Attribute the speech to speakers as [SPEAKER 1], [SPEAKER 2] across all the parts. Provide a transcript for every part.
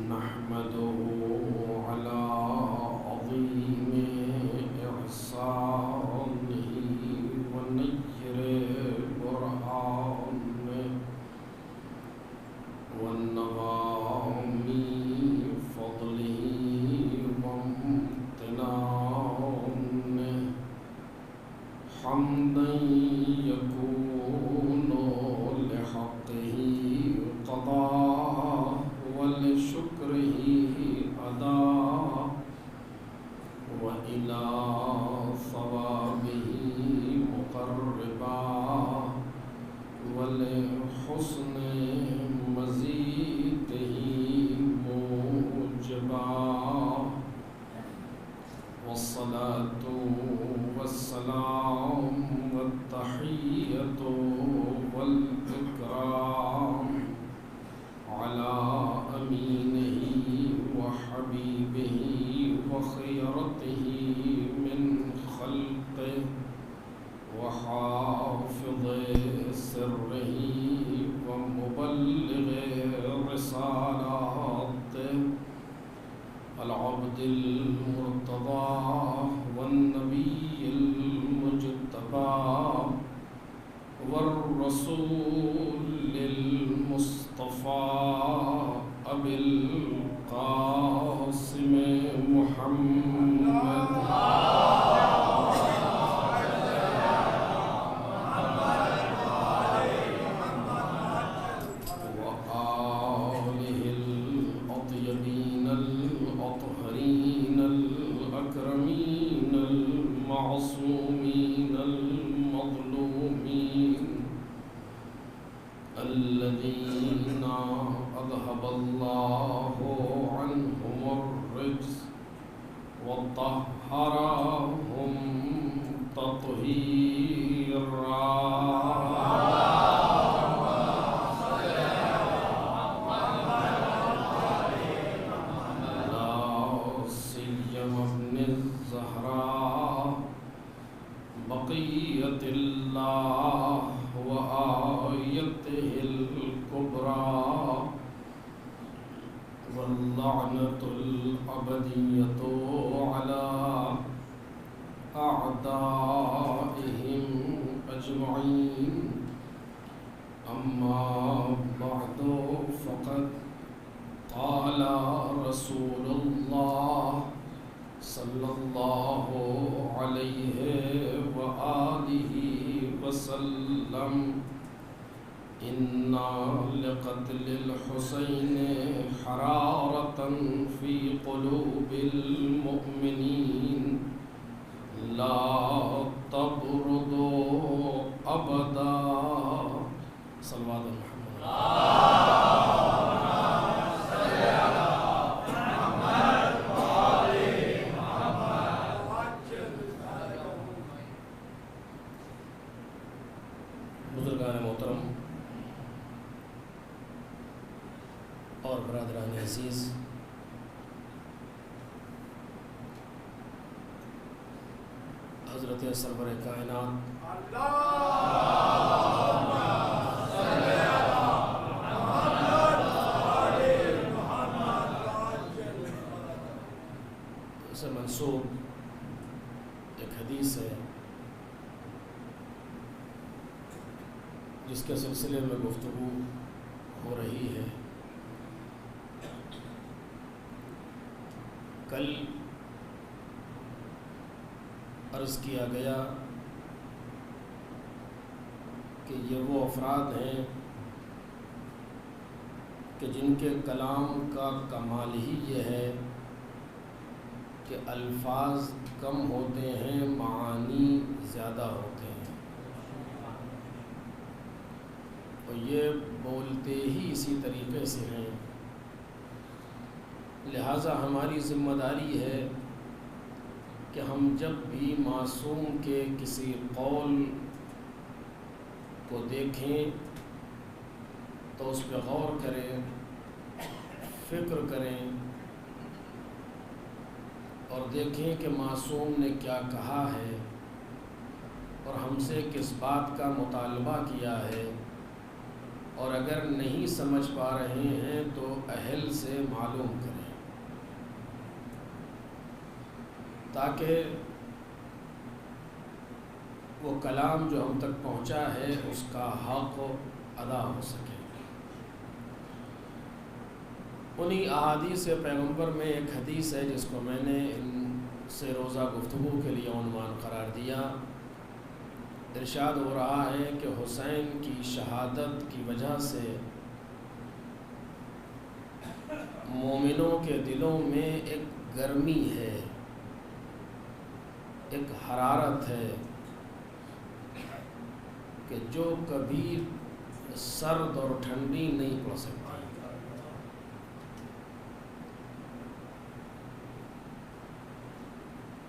[SPEAKER 1] نحمده على عظيم إحسانه ونير برهانه والنظام فضله وامتنانه حمدا يكون لحقه قضاء ولشكره أداء وإلى ثوابه مقربا ولحسن مزيده موجبا والصلاة والسلام والتحية والإكرام على أمينه وحبيبه وخيرته من خلقه وحافظ سره ومبلغ رسالاته العبد المرتضى والنبي المجتبى والرسول المصطفى أبي القاسم محمد وآله الأطيبين الأطهرين الأكرمين المعصومين المظلومين الذين أذهب الله عنهم الرجس وطهرهم تطهيرا بقية الله وآيته الكبرى واللعنة الأبدية على أعدائهم أجمعين أما بعد فقد قال رسول الله صلی اللہ علیہ وآلہ وسلم إن لقتل الحسين حرارة في قلوب المؤمنين لا تبرد أبدا صلوات محمد بزرگان محترم اور برادران عزیز، حضرت سرور کائنات سے منسوب ایک حدیث ہے جس کے سلسلے میں گفتگو ہو رہی ہے۔ کل عرض کیا گیا کہ یہ وہ افراد ہیں کہ جن کے کلام کا کمال ہی یہ ہے کہ الفاظ کم ہوتے ہیں، معانی زیادہ ہوتے ہیں، اور یہ بولتے ہی اسی طریقے سے ہیں۔ لہٰذا ہماری ذمہ داری ہے کہ ہم جب بھی معصوم کے کسی قول کو دیکھیں تو اس پہ غور کریں، فکر کریں اور دیکھیں کہ معصوم نے کیا کہا ہے اور ہم سے کس بات کا مطالبہ کیا ہے اور اگر نہیں سمجھ پا رہے ہیں تو اہل سے معلوم کریں تاکہ وہ کلام جو ہم تک پہنچا ہے اس کا حق ادا ہو سکے۔ انہی احادیث پیغمبر میں ایک حدیث ہے جس کو میں نے ان سے روزہ گفتگو کے لیے عنوان قرار دیا۔ ارشاد ہو رہا ہے کہ حسین کی شہادت کی وجہ سے مومنوں کے دلوں میں ایک گرمی ہے، ایک حرارت ہے کہ جو کبھی سرد اور ٹھنڈی نہیں پڑ سکتی۔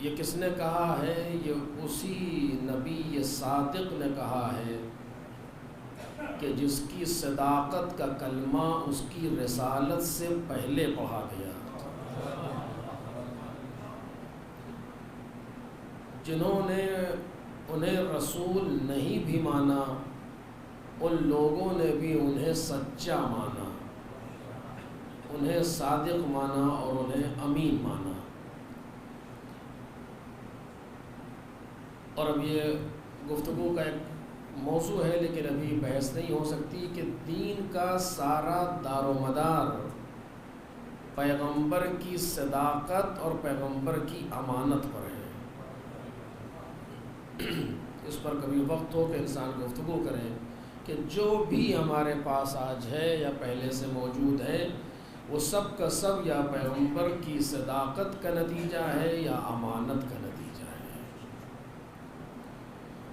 [SPEAKER 1] یہ کس نے کہا ہے؟ یہ اسی نبی صادق نے کہا ہے کہ جس کی صداقت کا کلمہ اس کی رسالت سے پہلے پڑھا گیا۔ جنہوں نے انہیں رسول نہیں بھی مانا ان لوگوں نے بھی انہیں سچا مانا، انہیں صادق مانا اور انہیں امین مانا۔ اور اب یہ گفتگو کا ایک موضوع ہے لیکن ابھی بحث نہیں ہو سکتی کہ دین کا سارا دار و مدار پیغمبر کی صداقت اور پیغمبر کی امانت پر ہے۔ اس پر کبھی وقت ہو کہ انسان گفتگو کرے کہ جو بھی ہمارے پاس آج ہے یا پہلے سے موجود ہے وہ سب کا سب یا پیغمبر کی صداقت کا نتیجہ ہے یا امانت کا نتیجہ ہے۔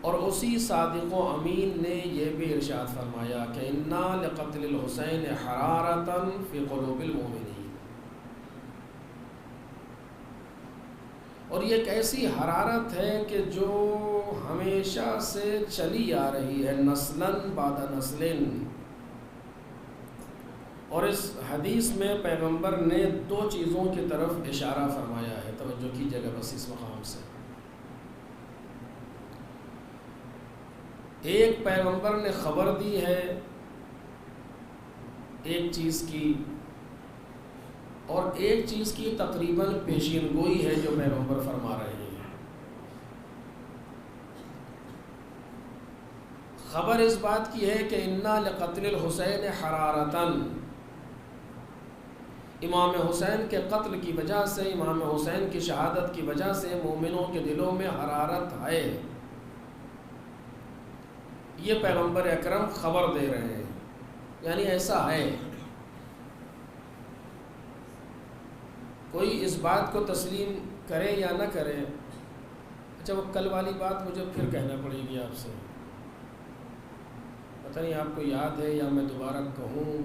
[SPEAKER 1] اور اسی صادق و امین نے یہ بھی ارشاد فرمایا کہ انا لقتل الحسین حرارتا فی قلوب المؤمنین، اور یہ ایک ایسی حرارت ہے کہ جو ہمیشہ سے چلی آ رہی ہے، نسلاً بعد نسلن۔ اور اس حدیث میں پیغمبر نے دو چیزوں کی طرف اشارہ فرمایا ہے، توجہ کیجیے گا بس اس مقام سے۔ ایک پیغمبر نے خبر دی ہے ایک چیز کی، اور ایک چیز کی تقریباً پیشین گوئی ہے جو پیغمبر فرما رہے ہیں۔ خبر اس بات کی ہے کہ انا لقتل الحسین حرارتاً، امام حسین کے قتل کی وجہ سے، امام حسین کی شہادت کی وجہ سے مومنوں کے دلوں میں حرارت ہے۔ یہ پیغمبر اکرم خبر دے رہے ہیں، یعنی ایسا ہے۔ کوئی اس بات کو تسلیم کرے یا نہ کرے، اچھا وہ کل والی بات مجھے پھر کہنا پڑے گی آپ سے، پتہ نہیں آپ کو یاد ہے یا میں دوبارہ کہوں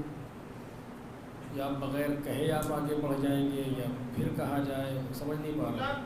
[SPEAKER 1] یا بغیر کہے آپ آگے بڑھ جائیں گے یا پھر کہا جائے، سمجھ نہیں پا رہا۔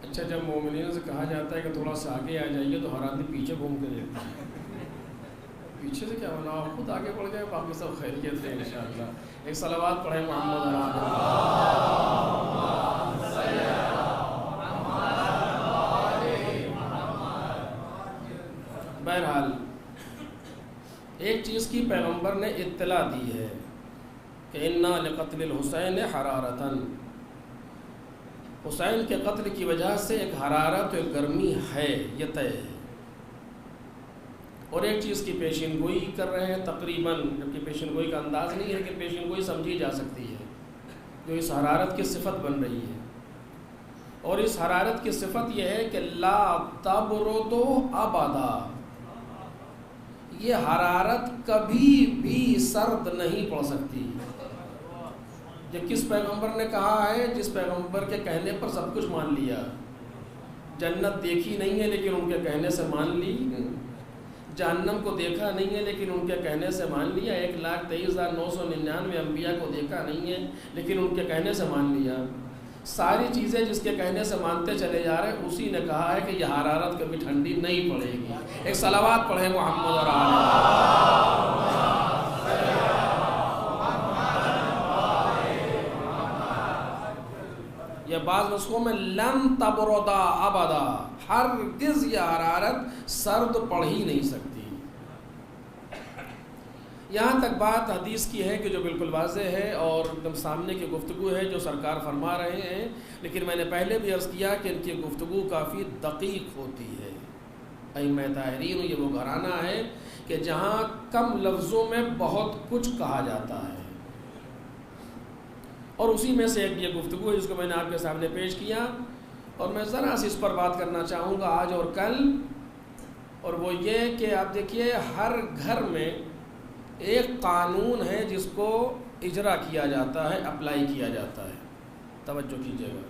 [SPEAKER 1] اچھا جب مومنین سے کہا جاتا ہے کہ تھوڑا سا آگے آ جائیے تو ہر آدمی پیچھے گھوم کے دیکھتا ہے، پیچھے سے کیا ہونا، آپ خود آگے بڑھ جائے، باقی سب خیریت ہے انشاءاللہ۔ ایک صلوات پڑھیں محمد بہرحال ایک چیز کی پیغمبر نے اطلاع دی ہے کہ انا لقتل الحسین حرارتاً، حسین کے قتل کی وجہ سے ایک حرارت، ایک گرمی ہے، یہ طے ہے۔ اور ایک چیز کی پیشین گوئی کر رہے ہیں تقریباً، جبکہ پیشین گوئی کا انداز نہیں ہے کہ پیشین گوئی سمجھی جا سکتی ہے، جو اس حرارت کی صفت بن رہی ہے۔ اور اس حرارت کی صفت یہ ہے کہ لا تبرد ابدا، یہ حرارت کبھی بھی سرد نہیں پڑ سکتی۔ یہ کس پیغمبر نے کہا ہے؟ جس پیغمبر کے کہنے پر سب کچھ مان لیا. جنت دیکھی نہیں ہے لیکن ان کے کہنے سے مان لی. جہنم کو دیکھا نہیں ہے لیکن ان کے کہنے سے مان لیا. 1,23,999 انبیاء کو دیکھا نہیں ہے لیکن ان کے کہنے سے مان لیا. ساری چیزیں جس کے کہنے سے مانتے چلے جا رہے ہیں، اسی نے کہا ہے کہ یہ حرارت کبھی ٹھنڈی نہیں پڑے گی. ایک صلوات پڑھیں محمد اور آل. یہ بعض نسخوں میں لن تبردا ابدا، ہرگز یہ حرارت سرد پڑ ہی نہیں سکتی. یہاں تک بات حدیث کی ہے کہ جو بالکل واضح ہے اور ایک دم سامنے کی گفتگو ہے جو سرکار فرما رہے ہیں، لیکن میں نے پہلے بھی عرض کیا کہ ان کی گفتگو کافی دقیق ہوتی ہے. ائمہ طاہرین یہ وہ گھرانہ ہے کہ جہاں کم لفظوں میں بہت کچھ کہا جاتا ہے، اور اسی میں سے ایک یہ گفتگو ہے جس کو میں نے آپ کے سامنے پیش کیا، اور میں ذرا سی اس پر بات کرنا چاہوں گا آج اور کل. اور وہ یہ کہ آپ دیکھیے ہر گھر میں ایک قانون ہے جس کو اجرا کیا جاتا ہے، اپلائی کیا جاتا ہے. توجہ کیجیے گا.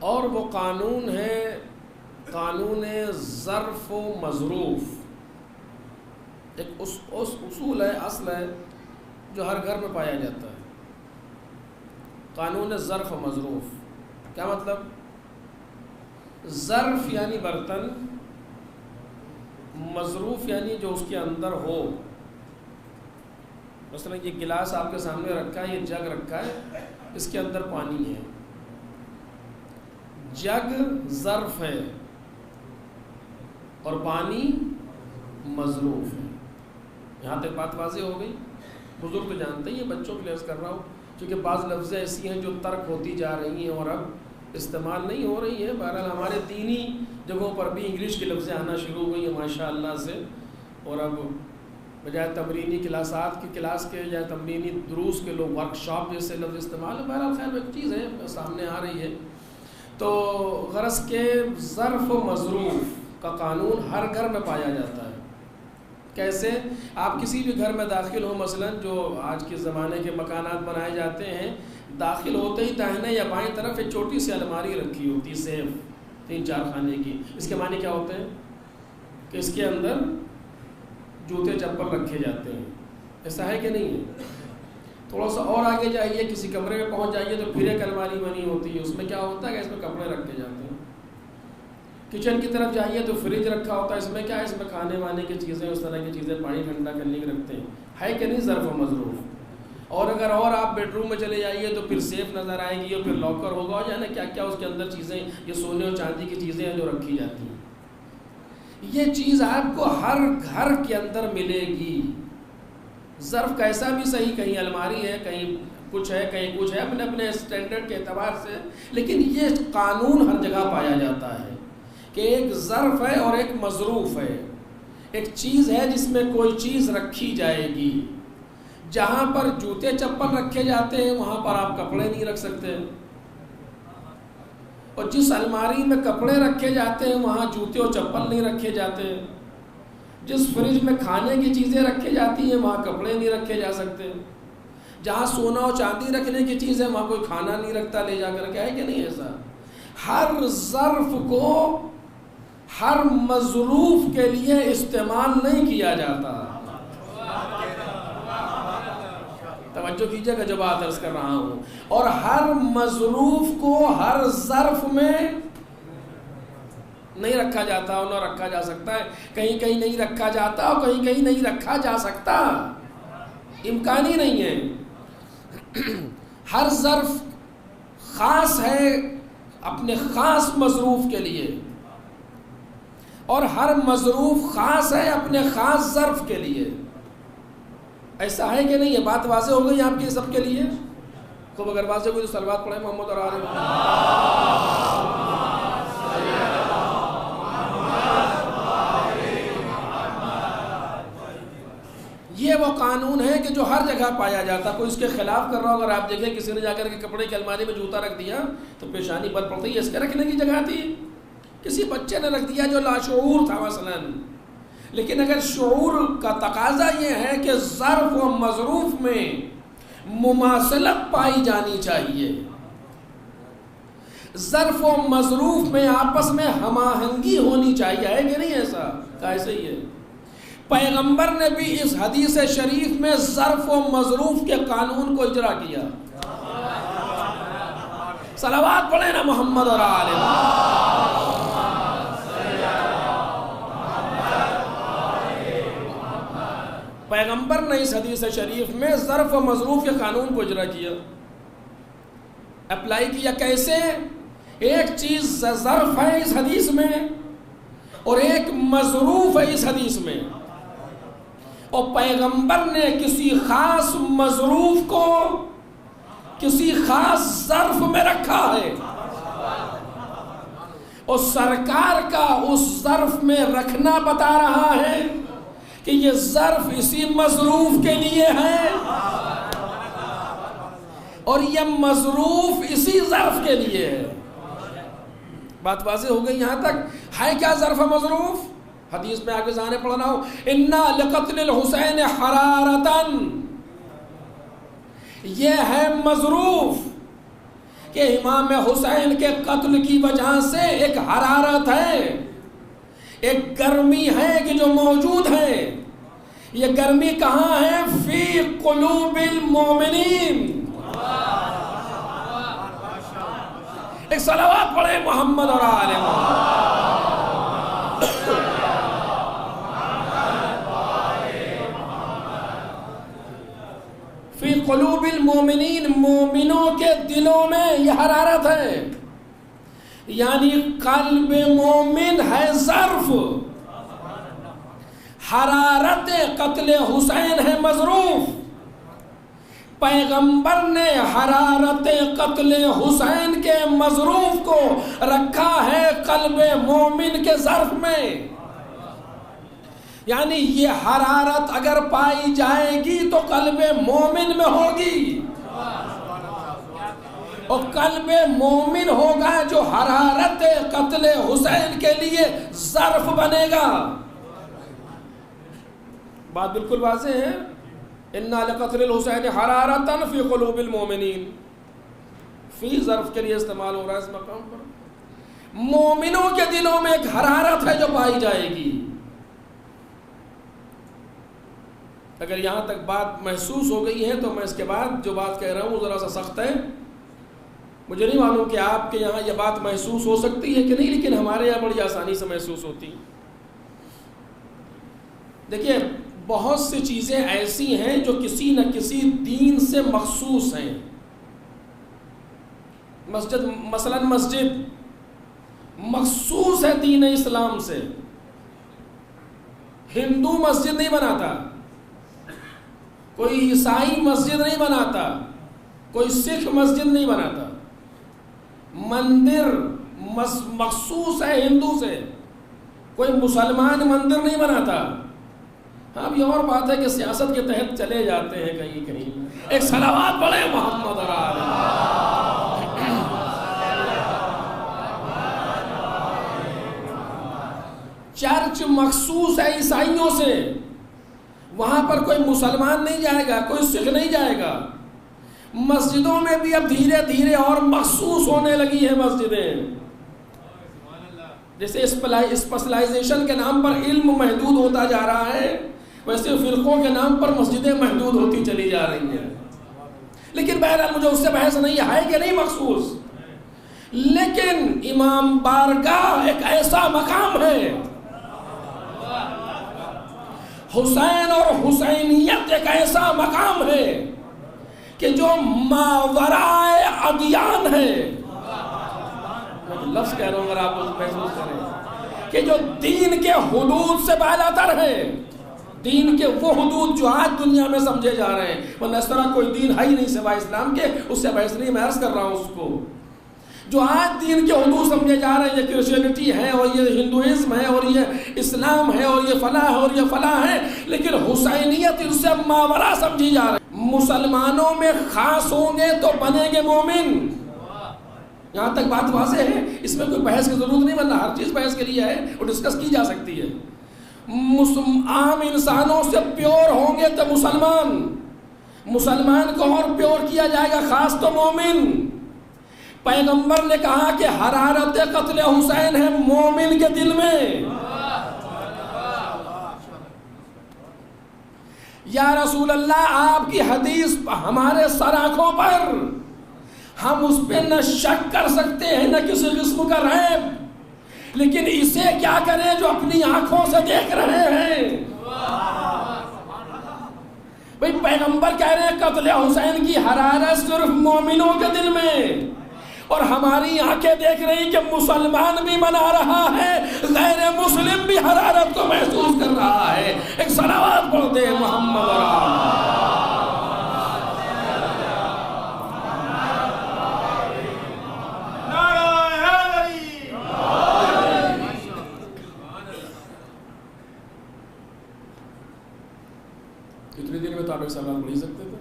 [SPEAKER 1] اور وہ قانون ہے قانون ظرف و مظروف. ایک اصول ہے، اصل ہے جو ہر گھر میں پایا جاتا ہے. قانون ظرف و مظروف کیا مطلب؟ ظرف یعنی برتن، مظروف یعنی جو اس کے اندر ہو. مثلا یہ گلاس آپ کے سامنے رکھا ہے، یہ جگ رکھا ہے، اس کے اندر پانی ہے. جگ ظرف ہے اور پانی مظروف ہے. یہاں تک بات واضح ہو گئی. بزرگ تو جانتے ہیں، یہ بچوں کے لیے عرض کر رہا ہوں کیونکہ بعض لفظیں ایسی ہیں جو ترک ہوتی جا رہی ہیں اور اب استعمال نہیں ہو رہی ہے. بہرحال ہمارے دینی جگہوں پر بھی انگلش کی لفظیں آنا شروع ہو گئی ہیں ماشاء اللہ سے. اور اب بجائے تمرینی کلاسات کی کلاس کے یا تمرینی دروس کے لوگ ورک شاپ جیسے لفظ استعمال. بہرحال خیر ایک چیز ہے سامنے آ رہی ہے. تو غرض کے ظرف و مظروف کا قانون ہر گھر میں پایا جاتا ہے. کیسے؟ آپ کسی بھی گھر میں داخل ہو، مثلا جو آج کے زمانے کے مکانات بنائے جاتے ہیں، داخل ہوتے ہی داہنے یا بائیں طرف ایک چھوٹی سی الماری رکھی ہوتی ہے، سیف 3-4 خانے کی. اس کے معنی کیا ہوتے ہیں؟ کہ اس کے اندر جوتے چپل رکھے جاتے ہیں. ایسا ہے کہ نہیں ہے؟ تھوڑا سا اور آگے جائیے، کسی کمرے میں پہنچ جائیے تو پھر ایک الماری بنی ہوتی ہے. اس میں کیا ہوتا ہے کہ اس میں کپڑے رکھے جاتے ہیں. کچن کی طرف جائیے تو فریج رکھا ہوتا ہے. اس میں کیا ہے؟ اس میں کھانے وانے کی چیزیں، اس طرح کی چیزیں، پانی ٹھنڈا کرنے کے رکھتے ہیں. ہے کہ نہیں ظرف و مظروف؟ اور اگر اور آپ بیڈ روم میں چلے جائیے تو پھر سیف نظر آئے گی اور پھر لاکر ہوگا اور یعنی کیا کیا اس کے اندر چیزیں، یہ سونے اور چاندی کی چیزیں ہیں جو رکھی جاتی ہیں. یہ چیز آپ کو ہر گھر کے اندر ملے گی. ظرف کیسا بھی صحیح، کہیں الماری ہے، کہیں کچھ ہے، کہیں کچھ ہے، اپنے اپنے اسٹینڈرڈ کے اعتبار سے. لیکن یہ قانون ہر جگہ پایا جاتا ہے کہ ایک ظرف ہے اور ایک مظروف ہے. ایک چیز ہے جس میں کوئی چیز رکھی جائے گی. جہاں پر جوتے چپل رکھے جاتے ہیں وہاں پر آپ کپڑے نہیں رکھ سکتے، اور جس الماری میں کپڑے رکھے جاتے ہیں وہاں جوتے اور چپل نہیں رکھے جاتے. جس فریج میں کھانے کی چیزیں رکھی جاتی ہیں وہاں کپڑے نہیں رکھے جا سکتے. جہاں سونا اور چاندی رکھنے کی چیز ہے وہاں کوئی کھانا نہیں رکھتا لے جا کر کے. ہے کہ نہیں ایسا؟ ہر ظرف کو ہر مظروف کے لیے استعمال نہیں کیا جاتا. توجہ کیجیے گا جو بات عرض کر رہا ہوں. اور ہر مظروف کو ہر ظرف میں نہیں رکھا جاتا اور نہ رکھا جا سکتا ہے. کہیں کہیں نہیں رکھا جاتا اور کہیں کہیں نہیں رکھا جا سکتا. امکان ہی نہیں ہے. ہر ظرف خاص ہے اپنے خاص مظروف کے لیے، اور ہر مظروف خاص ہے اپنے خاص ظرف کے لیے. ایسا ہے کہ نہیں؟ یہ بات واضح ہو گئی آپ کے سب کے لیے. خوب اگر واضح ہوئی تو صلوات پڑھیں محمد اور آل محمد. یہ وہ قانون ہے کہ جو ہر جگہ پایا جاتا. کوئی اس کے خلاف کر رہا ہو، اگر آپ دیکھیں کسی نے جا کر کے کپڑے کی الماری میں جوتا رکھ دیا تو پیشانی بل پڑتی ہے. اس کے رکھنے کی جگہ تھی، کسی بچے نے رکھ دیا جو لاشعور تھا مثلا. لیکن اگر شعور کا تقاضا یہ ہے کہ ظرف و مظروف میں مماثلت پائی جانی چاہیے، ظرف و مظروف میں آپس میں ہم آہنگی ہونی چاہیے، ہے کہ نہیں ایسا؟ کیسے ہی ہے؟ پیغمبر نے بھی اس حدیث شریف میں ظرف و مظروف کے قانون کو اجرا کیا۔ صلوات پڑھیں نا محمد اور آل محمد۔ پیغمبر نے اس حدیث شریف میں ظرف و مظروف کے قانون کو اجرا کیا، اپلائی کیا۔ کیسے؟ ایک چیز ظرف ہے اس حدیث میں اور ایک مظروف ہے اس حدیث میں، اور پیغمبر نے کسی خاص مظروف کو کسی خاص ظرف میں رکھا ہے، اور سرکار کا اس ظرف میں رکھنا بتا رہا ہے کہ یہ ظرف اسی مظروف کے لیے ہے اور یہ مظروف اسی ظرف کے لیے ہے۔ بات واضح ہو گئی یہاں تک؟ ہے کیا ظرف مظروف؟ حدیث میں آگے سامنے پڑھ رہا ہوں، اِنَّا لِقَتْلِ الْحُسَيْنِ حَرَارَةً، یہ ہے مظروف کہ امام حسین کے قتل کی وجہ سے ایک حرارت ہے، ایک گرمی ہے کہ جو موجود ہے۔ یہ گرمی کہاں ہے؟ فی قلوب المومنین۔ ایک صلوات پڑھیں محمد اور آل محمد۔ فی قلوب المومنین، مومنوں کے دلوں میں یہ حرارت ہے، یعنی قلب مومن ہے ظرف، حرارت قتل حسین ہے مظروف۔ پیغمبر نے حرارت قتل حسین کے مظروف کو رکھا ہے قلب مومن کے ظرف میں، یعنی یہ حرارت اگر پائی جائے گی تو قلب مومن میں ہوگی، اور قلب مومن ہوگا جو حرارت قتل حسین کے لیے ظرف بنے گا۔ بات بالکل واضح ہے، اِنَّا لِقَتْلِ الْحُسَيْنِ حَرَارَةً فِي قُلُوبِ الْمُؤْمِنِينَ، فی ظرف کے لیے استعمال ہو رہا ہے اس مقام پر۔ مومنوں کے دلوں میں ایک حرارت ہے جو پائی جائے گی۔ اگر یہاں تک بات محسوس ہو گئی ہے تو میں اس کے بعد جو بات کہہ رہا ہوں وہ ذرا سا سخت ہے، مجھے نہیں معلوم کہ آپ کے یہاں یہ بات محسوس ہو سکتی ہے کہ نہیں، لیکن ہمارے یہاں بڑی آسانی سے محسوس ہوتی۔ دیکھیے، بہت سی چیزیں ایسی ہیں جو کسی نہ کسی دین سے مخصوص ہیں۔ مثلا مسجد مخصوص ہے دین اسلام سے، ہندو مسجد نہیں بناتا، کوئی عیسائی مسجد نہیں بناتا، کوئی سکھ مسجد نہیں بناتا۔ مندر مخصوص ہے ہندو سے، کوئی مسلمان مندر نہیں بناتا۔ اب یہ اور بات ہے کہ سیاست کے تحت چلے جاتے ہیں کہیں کہیں۔ ایک صلوات پڑھیں محمد اور آل محمد۔ چرچ مخصوص ہے عیسائیوں سے، وہاں پر کوئی مسلمان نہیں جائے گا، کوئی سکھ نہیں جائے گا۔ مسجدوں میں بھی اب دھیرے دھیرے اور مخصوص ہونے لگی ہیں مسجدیں، جیسے اسپیشلائزیشن کے نام پر علم محدود ہوتا جا رہا ہے، ویسے فرقوں کے نام پر مسجدیں محدود ہوتی چلی جا رہی ہیں۔ لیکن بہرحال مجھے اس سے بحث نہیں ہے کہ نہیں مخصوص، لیکن امام بارگاہ ایک ایسا مقام ہے، حسین اور حسینیت ایک ایسا مقام ہے کہ جو ماورائے ادیان ہے۔ لفظ کہہ رہا ہوں اگر آپ محسوس کریں کہ جو دین کے حدود سے بالا تر ہے، دین کے وہ حدود جو آج دنیا میں سمجھے جا رہے ہیں، ورنہ اس طرح کوئی دین ہے ہی نہیں سوائے اسلام کے، اس سے بحث نہیں، میں عرض کر رہا ہوں اس کو۔ جو آج دین کے حدود سمجھے جا رہے ہیں، یہ کرسچینٹی ہے اور یہ ہندوازم ہے اور یہ اسلام ہے اور یہ فلاں ہے اور یہ فلاں ہے، لیکن حسینیت ان سے ماورا سمجھی جا رہی ہے۔ مسلمانوں میں خاص ہوں گے تو بنیں گے مومن۔ یہاں تک بات واضح ہے، اس میں کوئی بحث کی ضرورت نہیں، ورنہ ہر چیز بحث کے لیے ہے اور ڈسکس کی جا سکتی ہے۔ عام انسانوں سے پیور ہوں گے تو مسلمان، مسلمان کو اور پیور کیا جائے گا، خاص تو مومن۔ پیغمبر نے کہا کہ حرارت قتل حسین ہے مومن کے دل میں۔ یا رسول اللہ آپ کی حدیث ہمارے سر آنکھوں پر، ہم اس پہ نہ شک کر سکتے ہیں نہ کسی قسم کا ریب، لیکن اسے کیا کریں جو اپنی آنکھوں سے دیکھ رہے ہیں۔ بھئی پیغمبر کہہ رہے ہیں قتل حسین کی حرارت صرف مومنوں کے دل میں، اور ہماری آنکھیں دیکھ رہی کہ مسلمان بھی منا رہا ہے، غیر مسلم بھی حرارت کو محسوس کر رہا ہے۔ ایک صلوات پڑھ دے محمد اتنی دیر میں تو آپ ایک سلام پڑھ ہی سکتے تھے۔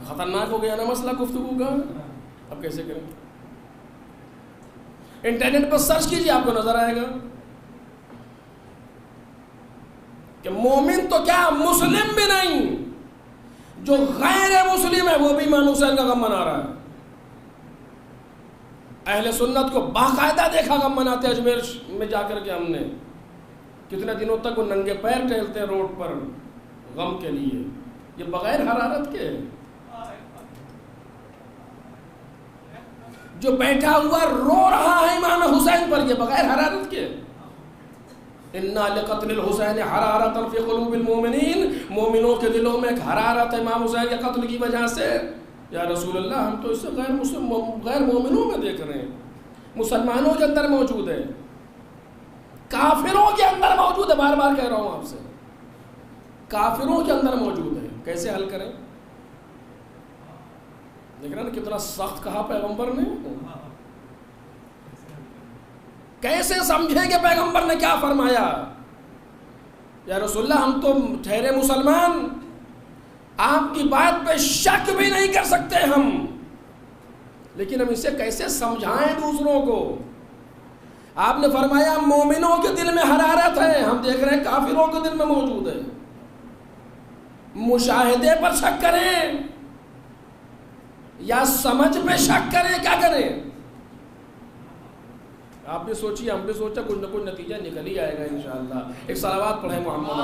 [SPEAKER 1] خطرناک ہو گیا نا مسئلہ گفتگو کا، اب کیسے کریں؟ انٹرنیٹ پر سرچ کیجئے آپ کو نظر آئے گا کہ مومن تو کیا مسلم بھی نہیں، جو غیر مسلم ہے وہ بھی امام حسین کا غم منا رہا ہے۔ اہل سنت کو باقاعدہ دیکھا غم مناتے اجمیر میں جا کر کے، ہم نے کتنے دنوں تک وہ ننگے پیر ٹہلتے روڈ پر غم کے لیے، یہ بغیر حرارت کے۔ جو بیٹھا ہوا رو رہا ہے امام حسین پر، یہ بغیر حرارت کے۔ اِنَّا لِقَتْلِ الْحُسَيْنِ حَرَارَةً فِي قُلُوبِ الْمُؤْمِنِينَ، مومنوں کے دلوں میں ایک حرارت ہے امام حسین کے قتل کی وجہ سے۔ یا رسول اللہ ہم تو اس سے غیر مومنوں میں دیکھ رہے ہیں، مسلمانوں کے اندر موجود ہے، کافروں کے اندر موجود ہے، بار بار کہہ رہا ہوں آپ سے، کافروں کے اندر موجود ہے۔ کیسے حل کریں؟ دیکھ رہے ہیں نا کتنا سخت کہا پیغمبر نے، کیسے سمجھیں کہ پیغمبر نے کیا فرمایا؟ یا رسول اللہ ہم تو ٹھہرے مسلمان، آپ کی بات پہ شک بھی نہیں کر سکتے ہم، لیکن ہم اسے کیسے سمجھائیں دوسروں کو؟ آپ نے فرمایا مومنوں کے دل میں حرارت ہے، ہم دیکھ رہے ہیں کافروں کے دل میں موجود ہے۔ مشاہدے پر شک کریں یا سمجھ پہ شک کریں، کیا کریں؟ آپ بھی سوچیے، ہم بھی سوچا، کچھ نہ کچھ نتیجہ نکل ہی آئے گا انشاءاللہ۔ ایک صلوات پڑھیں محمد۔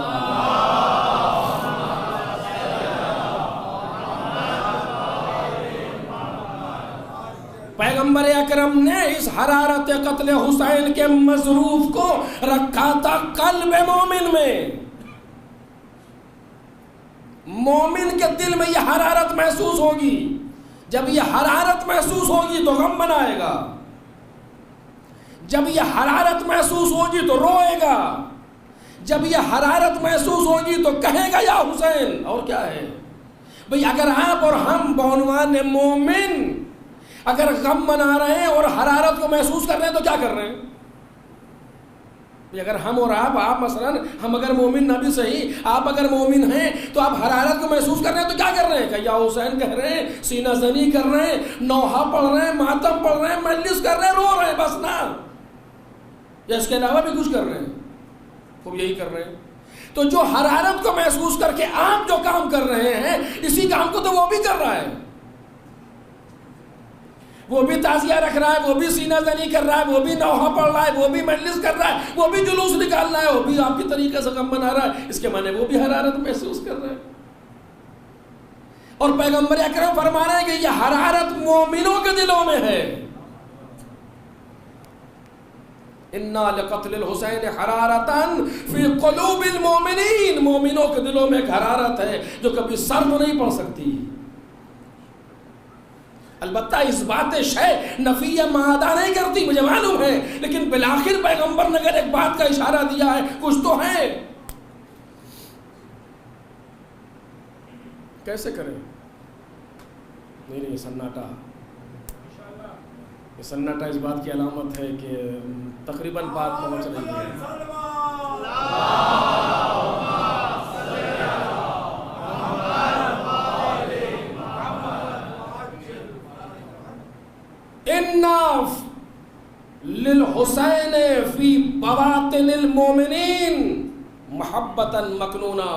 [SPEAKER 1] پیغمبر اکرم نے اس حرارت قتل حسین کے مظروف کو رکھا تھا قلب مومن میں۔ مومن کے دل میں یہ حرارت محسوس ہوگی، جب یہ حرارت محسوس ہوگی تو غم منائے گا، جب یہ حرارت محسوس ہوگی تو روئے گا، جب یہ حرارت محسوس ہوگی تو کہے گا یا حسین۔ اور کیا ہے بھئی، اگر آپ اور ہم بعنوان مومن اگر غم منا رہے ہیں اور حرارت کو محسوس کر رہے ہیں تو کیا کر رہے ہیں؟ اگر ہم اور آپ مثلاً ہم اگر مومن نہ بھی صحیح، آپ اگر مومن ہیں تو آپ حرارت کو محسوس کر رہے ہیں تو کیا کر رہے ہیں؟ کہ یا حسین کہہ رہے ہیں، سینہ زنی کر رہے ہیں، نوحہ پڑھ رہے ہیں، ماتم پڑھ رہے ہیں، مجلس کر رہے ہیں، رو رہے ہیں، بس نا، یا اس کے علاوہ بھی کچھ کر رہے ہیں؟ خوب یہی کر رہے ہیں۔ تو جو حرارت کو محسوس کر کے آپ جو کام کر رہے ہیں، اسی کام کو تو وہ بھی کر رہا ہے، وہ بھی تعزیہ رکھ رہا ہے، وہ بھی سینہ زنی کر رہا ہے، وہ بھی نوحہ پڑھ رہا ہے، وہ بھی مجلس کر رہا ہے، وہ بھی جلوس نکال رہا ہے، وہ بھی آپ کی طریقے سے غم منا رہا ہے۔ اس کے معنی وہ بھی حرارت محسوس کر رہا ہے۔ اور پیغمبر اکرم فرما رہے ہیں کہ یہ حرارت مومنوں کے دلوں میں ہے۔ اِنَّا لِقَتْلِ الْحُسَيْنِ حَرَارَةً فِي قُلُوبِ الْمُؤْمِنِينَ، مومنوں کے دلوں میں ایک حرارت ہے جو کبھی سرد نہیں پڑ سکتی۔ البتہ اس بات شے نفی معادہ نہیں کرتی، مجھے معلوم ہے، لیکن بالآخر پیغمبر نے اگر ایک بات کا اشارہ دیا ہے، کچھ تو ہے۔ کیسے کریں؟ نہیں یہ سناٹا، یہ سناٹا اس بات کی علامت ہے کہ تقریباً بات پہنچ رہی ہے۔ للحسین فی بواطن المومنین محبتا مکنونا،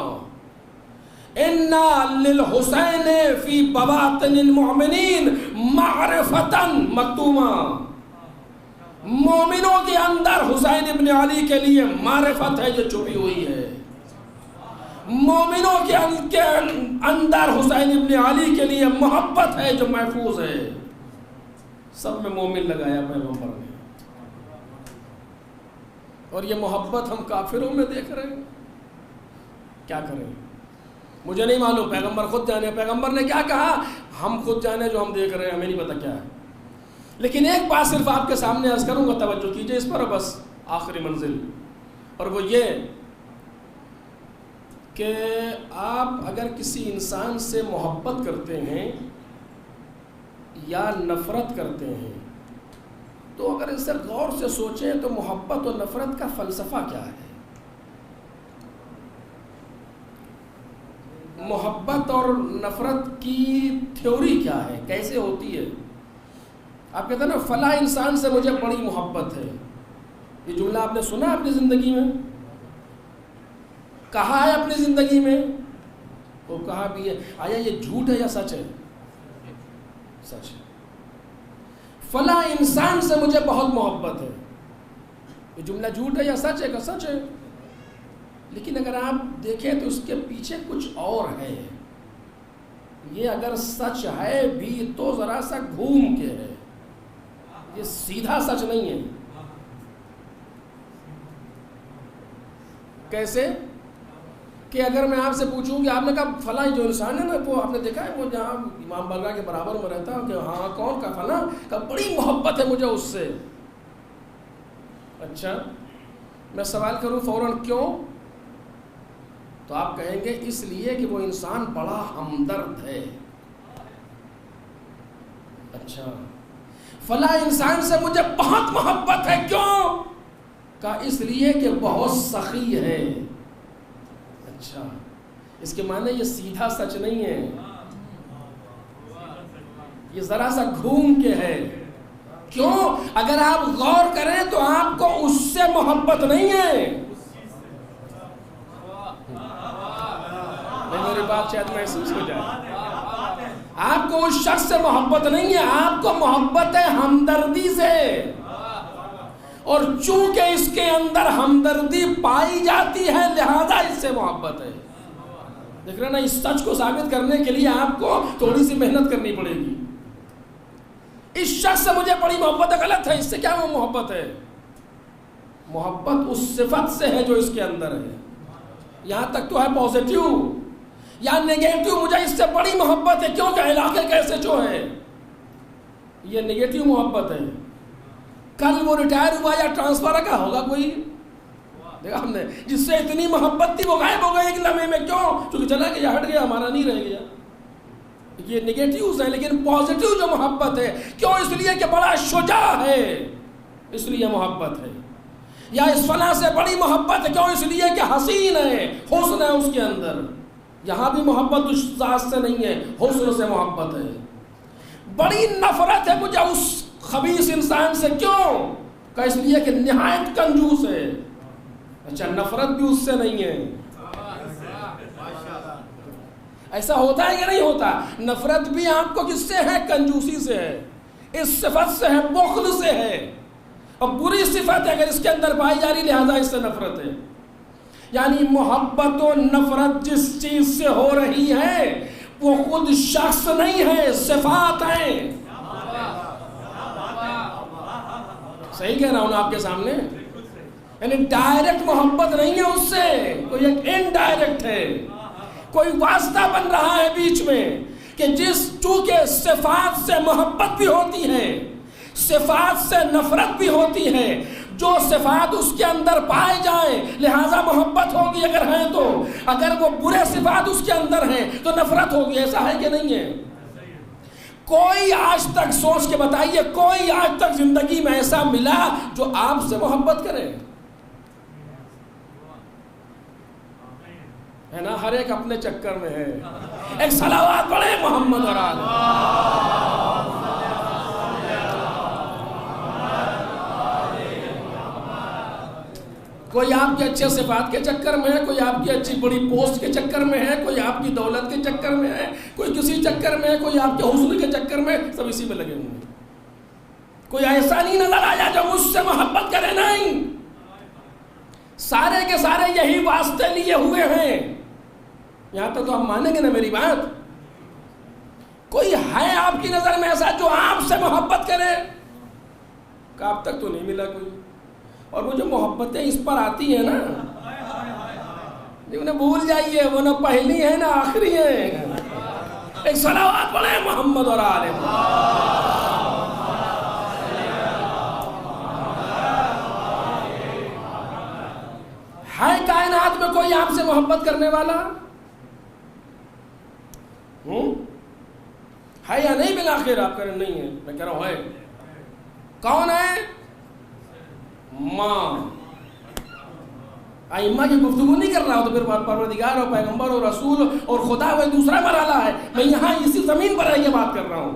[SPEAKER 1] انا للحسین فی بواطن المؤمنین معرفتا مکتوما، مومنوں کے اندر حسین ابن علی کے لیے معرفت ہے جو چھپی ہوئی ہے، مومنوں کے اندر حسین ابن علی کے لیے محبت ہے جو محفوظ ہے۔ سب میں مومن لگایا پیغمبر نے، اور یہ محبت ہم کافروں میں دیکھ رہے ہیں۔ کیا کریں مجھے نہیں معلوم، پیغمبر خود جانے، پیغمبر نے کیا کہا ہم خود جانے، جو ہم دیکھ رہے ہیں ہمیں نہیں پتہ کیا ہے۔ لیکن ایک بات صرف آپ کے سامنے عرض کروں گا، توجہ کیجئے اس پر، بس آخری منزل، اور وہ یہ کہ آپ اگر کسی انسان سے محبت کرتے ہیں یا نفرت کرتے ہیں تو اگر اس سے غور سے سوچیں تو محبت اور نفرت کا فلسفہ کیا ہے؟ محبت اور نفرت کی تھیوری کیا ہے، کیسے ہوتی ہے؟ آپ کہتے ہیں نا فلاں انسان سے مجھے بڑی محبت ہے، یہ جملہ آپ نے سنا اپنی زندگی میں، کہا ہے اپنی زندگی میں، وہ کہا بھی ہے، آیا یہ جھوٹ ہے یا سچ ہے؟ سچ ہے۔ فلاں انسان سے مجھے بہت محبت ہے، یہ جملہ جھوٹ ہے یا سچ ہے؟ کہ سچ ہے، لیکن اگر آپ دیکھیں تو اس کے پیچھے کچھ اور ہے۔ یہ اگر سچ ہے بھی تو ذرا سا گھوم کے ہے، یہ سیدھا سچ نہیں ہے۔ کیسے کہ اگر میں آپ سے پوچھوں کہ آپ نے کہا فلاں جو انسان ہے نا، وہ آپ نے دیکھا ہے وہ جہاں امام بارگاہ کے برابر میں رہتا ہے، کہ ہاں کون کا فلاں کا، بڑی محبت ہے مجھے اس سے۔ اچھا، میں سوال کروں فوراً کیوں؟ تو آپ کہیں گے اس لیے کہ وہ انسان بڑا ہمدرد ہے۔ اچھا، فلاں انسان سے مجھے بہت محبت ہے، کیوں؟ کہا اس لیے کہ بہت سخی ہے۔ اچھا، اس کے معنی یہ سیدھا سچ نہیں ہے، یہ ذرا سا گھوم کے ہے۔ کیوں؟ اگر آپ غور کریں تو آپ کو اس سے محبت نہیں ہے۔ میری بات شاید محسوس ہو جائے، آپ کو اس شخص سے محبت نہیں ہے، آپ کو محبت ہے ہمدردی سے، اور چونکہ اس کے اندر ہمدردی پائی جاتی ہے لہذا اس سے محبت ہے۔ دیکھ رہے نا، اس سچ کو ثابت کرنے کے لیے آپ کو تھوڑی سی محنت کرنی پڑے گی۔ اس شخص سے مجھے بڑی محبت ہے، غلط ہے، اس سے کیا وہ محبت ہے؟ محبت اس صفت سے ہے جو اس کے اندر ہے، یہاں تک تو ہے پازیٹیو یا نیگیٹو، مجھے اس سے بڑی محبت ہے کیونکہ علاقے کیسے جو ہے، یہ نیگیٹو محبت ہے۔ کل وہ ریٹائر ہوا یا ٹرانسفر کا ہوگا کوئی، دیکھا ہم نے، جس سے اتنی محبت تھی وہ غائب ہو گئی ایک لمحے میں، کیوں؟ چونکہ چلا گیا، ہٹ گیا، ہمارا نہیں رہ گیا۔ یہ نیگیٹیوز ہیں، لیکن پازیٹیو جو محبت ہے، کیوں؟ اس لیے کہ بڑا شجاع ہے، اس لیے محبت ہے۔ یا اس فلاں سے بڑی محبت ہے، کیوں؟ اس لیے کہ حسین ہے، حسن ہے اس کے اندر۔ یہاں بھی محبت اس ذات سے نہیں ہے، حسن سے محبت ہے۔ بڑی نفرت ہے مجھے اس خبیث انسان سے، کیوں؟ کہ اس لیے کہ نہایت کنجوس ہے۔ اچھا، نفرت بھی اس سے نہیں ہے۔ ایسا ہوتا ہے کہ نہیں ہوتا؟ نفرت بھی آپ کو کس سے ہے؟ کنجوسی سے ہے، اس صفت سے ہے، بخل سے ہے، اور بری صفت ہے اگر اس کے اندر پائی جا رہی لہذا اس سے نفرت ہے۔ یعنی محبت و نفرت جس چیز سے ہو رہی ہے وہ خود شخص نہیں ہے، صفات ہیں۔ صحیح کہہ رہا ہوں نا آپ کے سامنے؟ یعنی ڈائریکٹ محبت نہیں ہے اس سے، کوئی ایک انڈائریکٹ ہے، کوئی واسطہ بن رہا ہے بیچ میں، کہ چونکہ صفات سے محبت بھی ہوتی ہے، صفات سے نفرت بھی ہوتی ہے، جو صفات اس کے اندر پائے جائیں لہذا محبت ہوگی اگر ہیں تو، اگر وہ برے صفات اس کے اندر ہیں تو نفرت ہوگی۔ ایسا ہے کہ نہیں ہے؟ کوئی آج تک سوچ کے بتائیے، کوئی آج تک زندگی میں ایسا ملا جو آپ سے محبت کرے؟ ہے نا، ہر ایک اپنے چکر میں ہے۔ ایک صلوات پڑھے محمد اور آل کوئی آپ کے اچھے صفات کے چکر میں ہے، کوئی آپ کی اچھی بڑی پوسٹ کے چکر میں ہے، کوئی آپ کی دولت کے چکر میں ہے، کوئی کسی چکر میں ہے، کوئی آپ کے حسن کے چکر میں، سب اسی میں لگے ہوئے ہیں۔ کوئی ایسا نہیں نظر آیا جو مجھ سے محبت کرے، نہیں، سارے کے سارے یہی واسطے لیے ہوئے ہیں۔ یہاں تک تو آپ مانیں گے نا میری بات؟ کوئی ہے آپ کی نظر میں ایسا جو آپ سے محبت کرے؟ کہ اب تک تو نہیں ملا کوئی۔ اور وہ جو محبتیں اس پر آتی ہیں نا، انہیں بھول جائیے، وہ نہ پہلی ہے نہ آخری ہے۔ ایک صلوات پڑھیں محمد اور آل محمد۔ ہے کائنات میں کوئی آپ سے محبت کرنے والا؟ ہے یا نہیں؟ بالآخر آپ کہہ رہے نہیں ہے، میں کہہ رہا ہوں ہے۔ کون ہے؟ ماں۔ ائمہ کی گفتگو نہیں کر رہا ہوں تو پھر پروردگار اور پیغمبر اور رسول اور خدا وہ دوسرا مرحلہ ہے، میں یہاں اسی زمین پر رہ کے بات کر رہا ہوں۔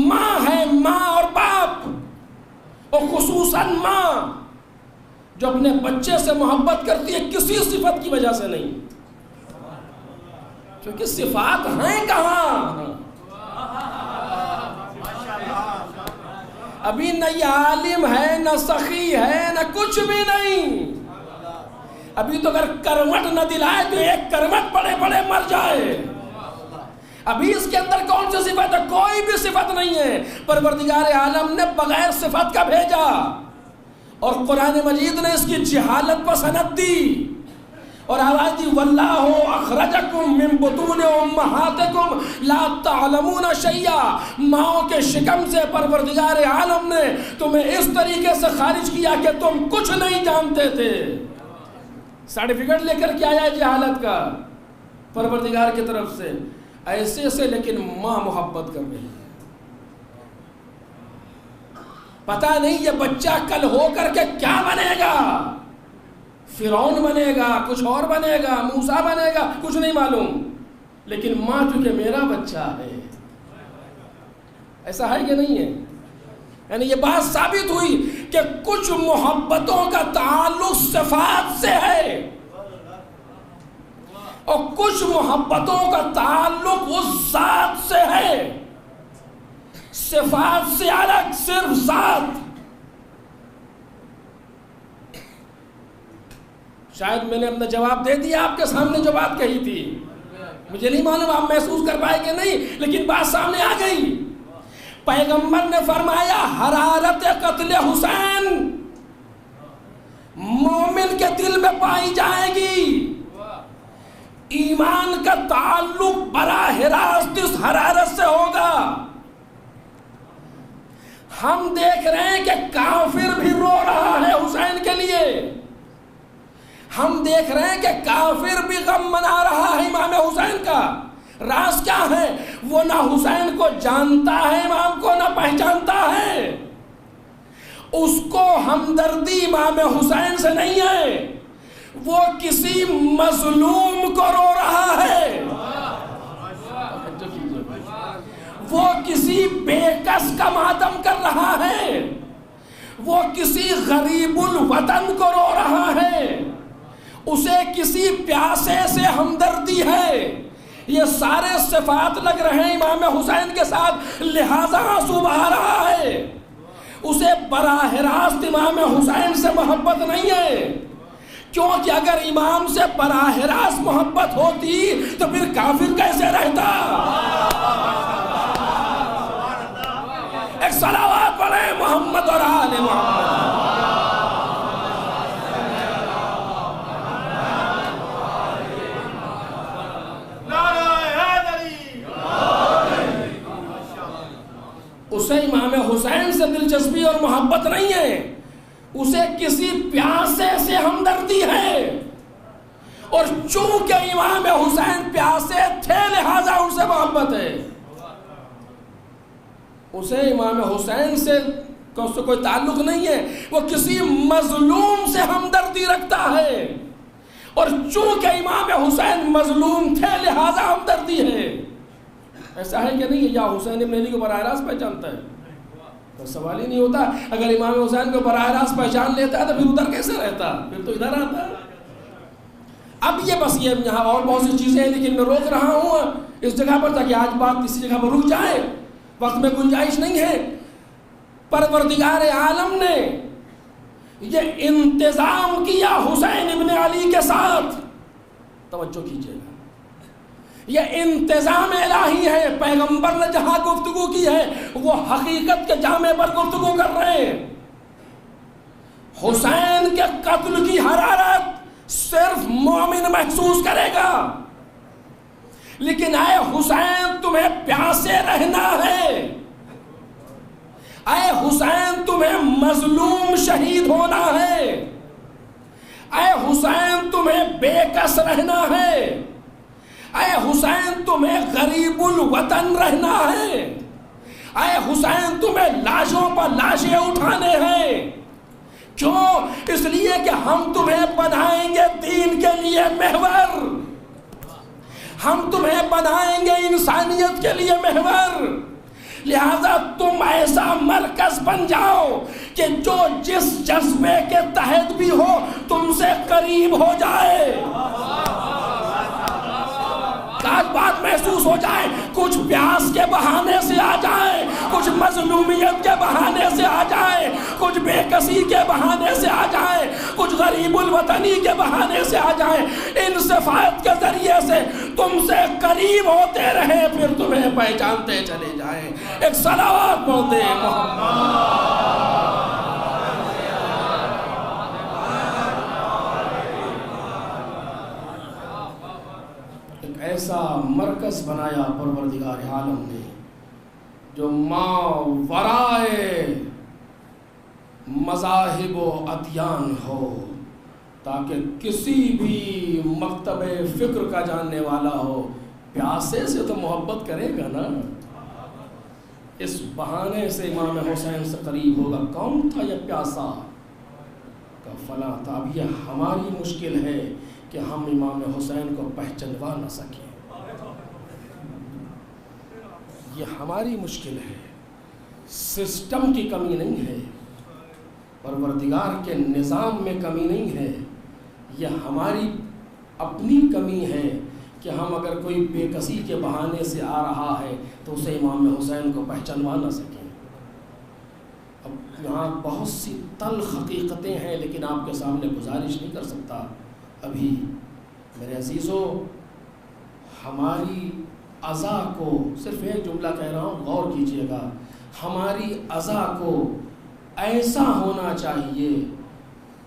[SPEAKER 1] ماں ہے، ماں اور باپ، اور خصوصاً ماں جو اپنے بچے سے محبت کرتی ہے کسی صفت کی وجہ سے نہیں، کیونکہ صفات ہیں کہاں؟ ابھی نہ یہ عالم ہے، نہ سخی ہے، نہ کچھ بھی نہیں۔ ابھی تو اگر کروٹ نہ دلائے تو ایک کروٹ پڑے پڑے مر جائے۔ ابھی اس کے اندر کون سی صفت ہے؟ کوئی بھی صفت نہیں ہے۔ پروردگار عالم نے بغیر صفت کا بھیجا، اور قرآن مجید نے اس کی جہالت پر سند دی اور آواز دی واللہ اخرجکم من بطون امہاتکم لا تعلمون شیئا۔ ماؤں کے شکم سے پروردگار عالم نے تمہیں اس طریقے سے خارج کیا کہ تم کچھ نہیں جانتے تھے۔ سرٹیفکیٹ لے کر کے آیا جہالت کا پروردگار کی طرف سے، ایسے سے، لیکن ماں محبت کر رہی ہے۔ پتہ نہیں یہ بچہ کل ہو کر کے کیا بنے گا، فرعون بنے گا، کچھ اور بنے گا، موسیٰ بنے گا، کچھ نہیں معلوم، لیکن ماں چونکہ میرا بچہ ہے۔ ایسا ہے کہ نہیں ہے؟ یعنی یہ بات ثابت ہوئی کہ کچھ محبتوں کا تعلق صفات سے ہے، اور کچھ محبتوں کا تعلق اس ذات سے ہے، صفات سے الگ صرف ذات۔ شاید میں نے اپنا جواب دے دیا آپ کے سامنے جو بات کہی تھی، مجھے نہیں معلوم آپ محسوس کر پائے کہ نہیں، لیکن بات سامنے آ گئی۔ پیغمبر نے فرمایا حرارت قتل حسین مومن کے دل میں پائی جائے گی۔ ایمان کا تعلق براہ راست اس حرارت سے ہوگا۔ ہم دیکھ رہے ہیں کہ کافر بھی رو رہا ہے حسین کے لیے، ہم دیکھ رہے ہیں کہ کافر بھی غم منا رہا ہے امام حسین کا۔ راز کیا ہے؟ وہ نہ حسین کو جانتا ہے، امام کو نہ پہچانتا ہے۔ اس کو ہمدردی امام حسین سے نہیں ہے، وہ کسی مظلوم کو رو رہا ہے، وہ کسی بے کس کا ماتم کر رہا ہے، وہ کسی غریب الوطن کو رو رہا ہے، اسے کسی پیاسے سے ہمدردی ہے۔ یہ سارے صفات لگ رہے ہیں امام حسین کے ساتھ، لہذا آنسو بہا رہا ہے۔ اسے براہ راست امام حسین سے محبت نہیں ہے، کیونکہ اگر امام سے براہ راست محبت ہوتی تو پھر کافر کیسے رہتا؟ ایک صلوات پڑھیں محمد اور آل محمد۔ اسے امام حسین سے دلچسپی اور محبت نہیں ہے، اسے کسی پیاسے سے ہمدردی ہے، اور چونکہ امام حسین پیاسے تھے لہذا ان سے محبت ہے۔ اسے امام حسین سے کوئی تعلق نہیں ہے، وہ کسی مظلوم سے ہمدردی رکھتا ہے، اور چونکہ امام حسین مظلوم تھے لہذا ہمدردی ہے۔ ایسا ہے کہ نہیں؟ یا حسین ابن علی کو براہ راست پہچانتا ہے؟ تو سوال ہی نہیں ہوتا. اگر امام حسین کو براہ راست پہچان لیتا ہے تو پھر ادھر کیسے رہتا؟ پھر تو ادھر آتا. اب یہ بس یہ یہاں اور بہت سی چیزیں ہیں لیکن میں روک رہا ہوں اس جگہ پر تاکہ آج بات کسی جگہ پر رک جائے، وقت میں گنجائش نہیں ہے. پروردگار عالم نے یہ انتظام کیا حسین ابن علی کے ساتھ. توجہ کیجیے گا، یہ انتظام الہی ہے. پیغمبر نے جہاں گفتگو کی ہے وہ حقیقت کے جامع پر گفتگو کر رہے ہیں. حسین کے قتل کی حرارت صرف مومن محسوس کرے گا، لیکن اے حسین تمہیں پیاسے رہنا ہے، اے حسین تمہیں مظلوم شہید ہونا ہے، اے حسین تمہیں بے کس رہنا ہے، اے حسین تمہیں غریب الوطن رہنا ہے، اے حسین تمہیں لاشوں پر لاشیں اٹھانے ہیں. کیوں؟ اس لیے کہ ہم تمہیں بنائیں گے دین کے لیے محور، ہم تمہیں بنائیں گے انسانیت کے لیے محور. لہذا تم ایسا مرکز بن جاؤ کہ جو جس جذبے کے تحت بھی ہو تم سے قریب ہو جائے. آج بات محسوس ہو جائے، کچھ پیاس کے بہانے سے آ جائے، کچھ مظلومیت کے بہانے سے آ جائے، کچھ بے کسی کے بہانے سے آ جائے، کچھ غریب الوطنی کے بہانے سے آ جائے. ان صفات کے ذریعے سے تم سے قریب ہوتے رہے، پھر تمہیں پہچانتے چلے جائیں. ایک صلوات پڑھتے محمد. ایسا مرکز بنایا پروردگار عالم نے جو ماورائے مذاہب و ادیان ہو، تاکہ کسی بھی مکتب فکر کا جاننے والا ہو پیاسے سے تو محبت کرے گا نا. اس بہانے سے امام حسین سے قریب ہوگا. کون تھا یہ پیاسا؟ کا فلاں تھا. اب یہ ہماری مشکل ہے کہ ہم امام حسین کو پہچانوا نہ سکیں. یہ ہماری مشکل ہے. سسٹم کی کمی نہیں ہے، پروردگار کے نظام میں کمی نہیں ہے، یہ ہماری اپنی کمی ہے کہ ہم اگر کوئی بے کسی کے بہانے سے آ رہا ہے تو اسے امام حسین کو پہچانوا نہ سکیں. اب یہاں بہت سی تلخ حقیقتیں ہیں لیکن آپ کے سامنے گزارش نہیں کر سکتا ابھی. میرے عزیزو، ہماری عزا کو، صرف ایک جملہ کہہ رہا ہوں، غور کیجئے گا، ہماری عزا کو ایسا ہونا چاہیے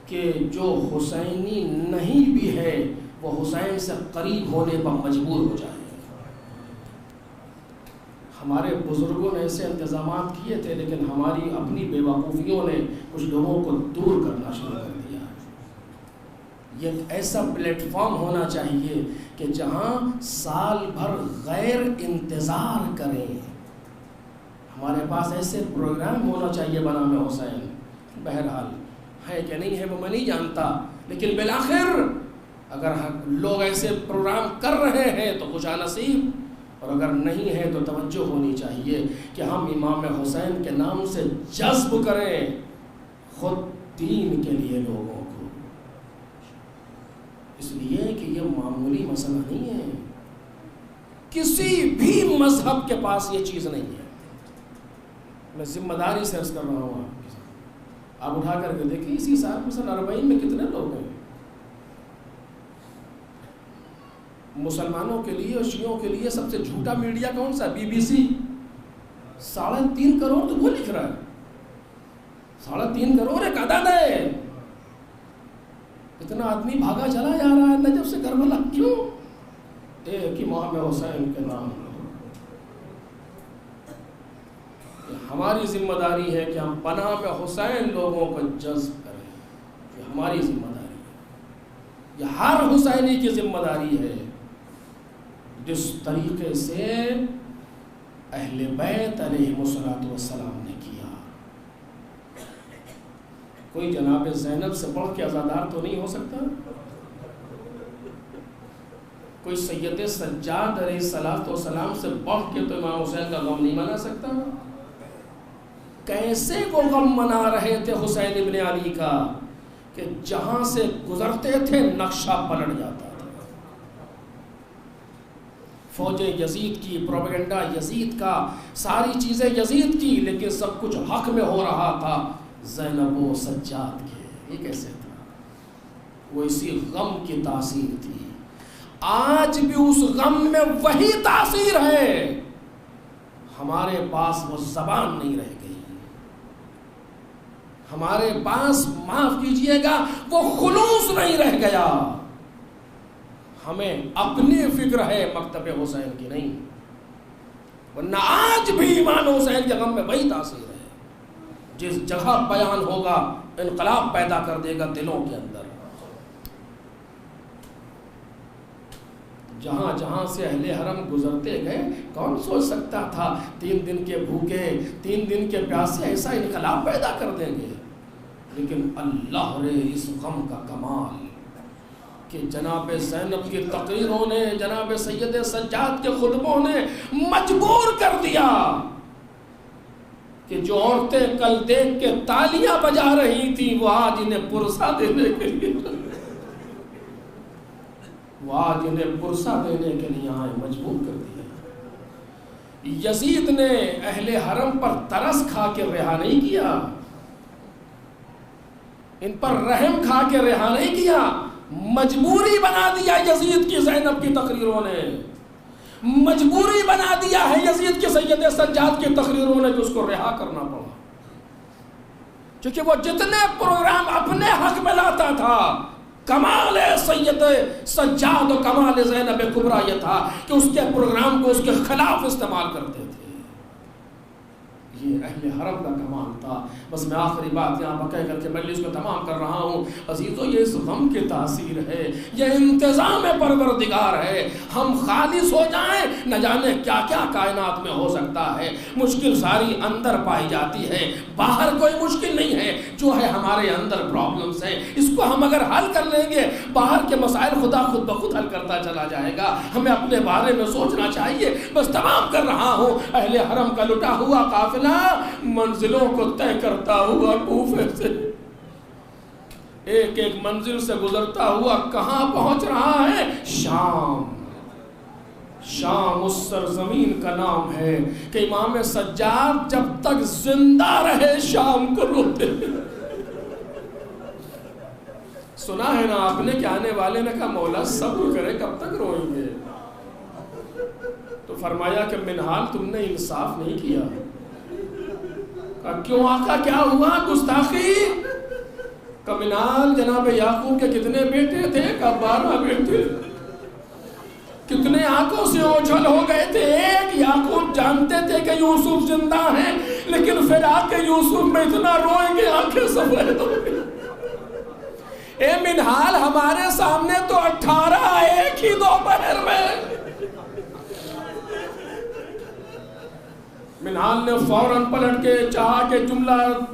[SPEAKER 1] کہ جو حسینی نہیں بھی ہے وہ حسین سے قریب ہونے پر مجبور ہو جائے. ہمارے بزرگوں نے ایسے انتظامات کیے تھے لیکن ہماری اپنی بے وقوفیوں نے کچھ لوگوں کو دور کرنا شروع کر دیا. یہ ایسا پلیٹ فارم ہونا چاہیے کہ جہاں سال بھر غیر انتظار کریں. ہمارے پاس ایسے پروگرام ہونا چاہیے بنام حسین. بہرحال ہے کہ نہیں ہے وہ میں نہیں جانتا، لیکن بالآخر اگر لوگ ایسے پروگرام کر رہے ہیں تو خوش نصیب، اور اگر نہیں ہے تو توجہ ہونی چاہیے کہ ہم امام حسین کے نام سے جذب کریں خود دین کے لیے لوگوں کو. اس لیے کہ یہ معمولی مسئلہ نہیں ہے، کسی بھی مذہب کے پاس یہ چیز نہیں ہے. میں ذمہ داری سے عرض کر رہا ہوں آپ کے ساتھ. آپ اٹھا کر کے دیکھیں اسی سال مثلا 40 میں کتنے لوگ ہیں. مسلمانوں کے لیے اور شیعوں کے لیے سب سے جھوٹا میڈیا کون سا؟ BBC. 3.5 کروڑ تو وہ لکھ رہا ہے. 3.5 کروڑ ایک عدد ہے. اتنا آدمی بھاگا چلا جا رہا ہے نجف سے کربلا. کیوں؟ ایک امام حسین کے نام. ہماری ذمہ داری ہے کہ ہم پناہ پہ حسین لوگوں کو جذب کریں. یہ ہماری ذمہ داری ہے، یہ ہر حسینی کی ذمہ داری ہے. جس طریقے سے اہل بیت علیہ السلام نے کیا. کوئی جناب زینب سے بڑھ کے عزادار تو نہیں ہو سکتا. کوئی سید سجاد علیہ السلام سے بڑھ کے تو امام حسین کا غم نہیں منا سکتا. کیسے وہ غم منا رہے تھے حسین ابن علی کا کہ جہاں سے گزرتے تھے نقشہ پلٹ جاتا تھا. فوجیں یزید کی، پروپیگنڈا یزید کا، ساری چیزیں یزید کی، لیکن سب کچھ حق میں ہو رہا تھا زینب و سجاد کے. یہ کیسے تھا؟ وہ اسی غم کی تاثیر تھی. آج بھی اس غم میں وہی تاثیر ہے. ہمارے پاس وہ زبان نہیں رہ گئی، ہمارے پاس معاف کیجئے گا وہ خلوص نہیں رہ گیا. ہمیں اپنی فکر ہے مکتب حسین کی نہیں، ورنہ آج بھی امام حسین کے غم میں وہی تاثیر ہے. جس جگہ بیان ہوگا انقلاب پیدا کر دے گا دلوں کے اندر. جہاں جہاں سے اہل حرم گزرتے گئے، کون سوچ سکتا تھا 3 دن کے بھوکے 3 دن کے پیاسے ایسا انقلاب پیدا کر دیں گے. لیکن اللہ رے اس غم کا کمال کہ جناب زینب کی تقریروں نے، جناب سید سجاد کے خطبوں نے مجبور کر دیا کہ جو عورتیں کل دیکھ کے تالیاں بجا رہی تھیں وہ آج انہیں پرسہ دینے کے لیے آئے، مجبور کر دیا. یزید نے اہل حرم پر ترس کھا کے رہا نہیں کیا، ان پر رحم کھا کے رہا نہیں کیا، مجبوری بنا دیا یزید کی زینب کی تقریروں نے، مجبوری بنا دیا ہے یزید کی سید سجاد کی تقریروں نے کہ اس کو رہا کرنا پڑا. کیونکہ وہ جتنے پروگرام اپنے حق میں لاتا تھا، کمال سید سجاد و کمال زینب کبریٰ یہ تھا کہ اس کے پروگرام کو اس کے خلاف استعمال کرتے تھے. یہ اہل حرم کا کمال تھا. بس میں آخری بات یہاں پر کہہ کر کے مجلس کو تمام کر رہا ہوں. عزیزو یہ اس غم کی تاثیر ہے، یہ انتظام پروردگار ہے. ہم خالص ہو جائیں نہ جانے کیا کیا کائنات میں ہو سکتا ہے. مشکل ساری اندر پائی جاتی ہے، باہر کوئی مشکل نہیں ہے. جو ہے ہمارے اندر پرابلمز ہیں، اس کو ہم اگر حل کر لیں گے باہر کے مسائل خدا خود بخود حل کرتا چلا جائے گا. ہمیں اپنے بارے میں سوچنا چاہیے. بس تمام کر رہا ہوں. اہل حرم کا لٹا ہوا قافلہ منزلوں کو طے کرتا ہوا کوفے سے ایک ایک منزل سے گزرتا ہوا کہاں پہنچ رہا ہے؟ شام. شام اس سرزمین کا نام ہے کہ امام سجاد جب تک زندہ رہے شام کو روتے. سنا ہے نا آپ نے کہ آنے والے نے کہا مولا صبر کرے کب تک روئیں گے؟ تو فرمایا کہ منحال تم نے انصاف نہیں کیا. کیوں آقا کیا ہوا؟ گستاخی. منحال جناب یعقوب کے کتنے بیٹے تھے؟ 12 بیٹے. کتنے آنکھوں سے اوجھل ہو گئے تھے. ایک یعقوب جانتے تھے کہ یوسف زندہ ہیں، لیکن پھر آ کے یوسف میں اتنا روئیں گے آنکھیں سفید ہو گئی. اے منحال ہمارے سامنے تو 18 ایک ہی دوپہر میں. منحال نے فوراً پلٹ کے چاہا کہ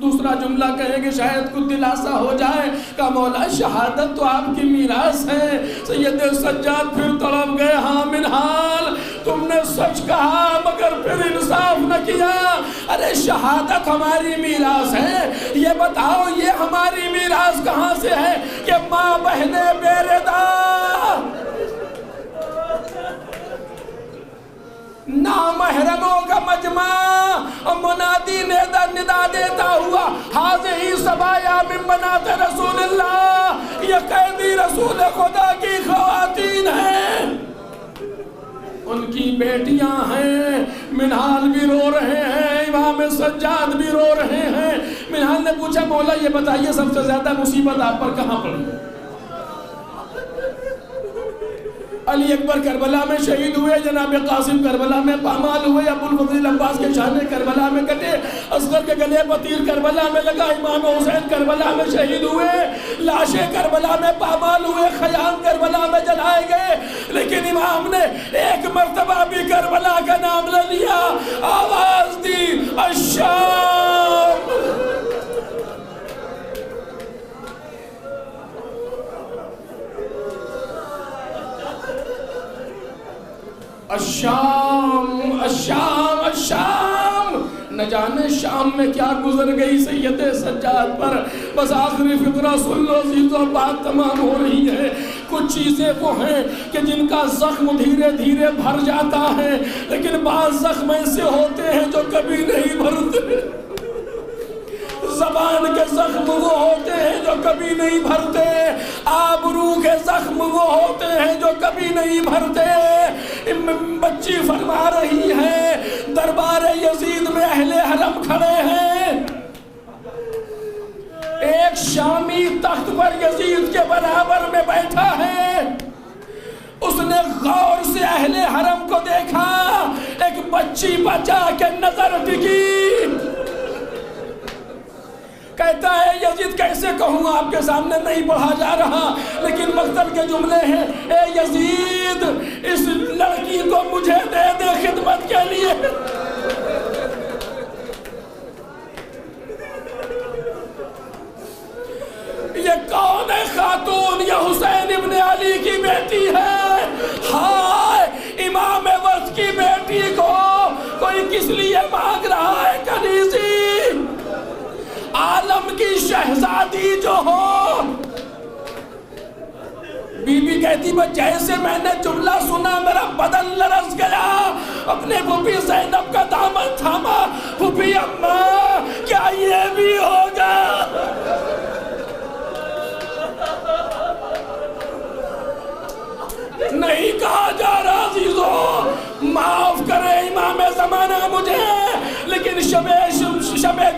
[SPEAKER 1] دوسرا جملہ کہیں کہ شاید کچھ دلاسا ہو جائے. کہا مولا شہادت تو آپ کی میراث ہے. سید سجاد پھر تڑپ گئے. ہاں منحال تم نے سچ کہا مگر پھر انصاف نہ کیا. ارے شہادت ہماری میراث ہے، یہ بتاؤ یہ ہماری میراث کہاں سے ہے کہ ماں بہنیں بیردہ نامحرموں کا مجمع منادی ندا دیتا ہوا حاضی سبایا من بنات رسول اللہ، یہ قیدی رسول خدا کی خواتین ہیں، ان کی بیٹیاں ہیں. منحال بھی رو رہے ہیں، امام سجاد بھی رو رہے ہیں. منحال نے پوچھا مولا یہ بتائیے سب سے زیادہ مصیبت آپ پر کہاں پڑی؟ علی اکبر کربلا میں شہید ہوئے، جناب قاسم کربلا میں پامال ہوئے، ابو الفضل عباس کے شانے کربلا میں کٹے، اصغر کے گلے پتیر کربلا میں لگا، امام حسین کربلا میں شہید ہوئے، لاشیں کربلا میں پامال ہوئے، خیام کربلا میں جلائے گئے. لیکن امام نے ایک مرتبہ بھی کربلا کا نام نہ لیا. آواز دی الشام. الشام الشام الشام. نہ جانے شام میں کیا گزر گئی سید سجاد پر. بس آخری فقرہ سن لو عزیزو، بات تمام ہو رہی ہے. کچھ چیزیں وہ ہیں کہ جن کا زخم دھیرے دھیرے بھر جاتا ہے، لیکن بعض زخم ایسے ہوتے ہیں جو کبھی نہیں بھرتے. زبان کے زخم وہ ہوتے ہیں جو کبھی نہیں بھرتے، آبرو کے زخم وہ ہوتے ہیں جو کبھی نہیں بھرتے. بچی فرما رہی ہے دربار یزید میں اہل حرم کھڑے ہیں، ایک شامی تخت پر یزید کے برابر میں بیٹھا ہے. اس نے غور سے اہل حرم کو دیکھا، ایک بچی بچا کے نظر ٹکی. کہتا ہے یزید کیسے کہوں، آپ کے سامنے نہیں پڑھا جا رہا، لیکن مقتل کے جملے ہیں. اے یزید اس لڑکی کو مجھے دے دے خدمت کے لیے. یہ کون ہے خاتون؟ یہ حسین ابن علی کی بیٹی ہے. ہائے، امام وقت کی بیٹی کو کوئی کس لیے مانگ رہا ہے؟ کنیزی عالم کی شہزادی جو ہو. بی بی کہتی میں جیسے میں نے جملہ سنا میرا بدن لرز گیا، اپنے پھوپھی زینب کا دامن تھاما. پھوپھی اماں کیا یہ بھی ہوگا؟ نہیں کہا جا رہا عزیزو، معاف کرے امام زمانہ مجھے، لیکن شب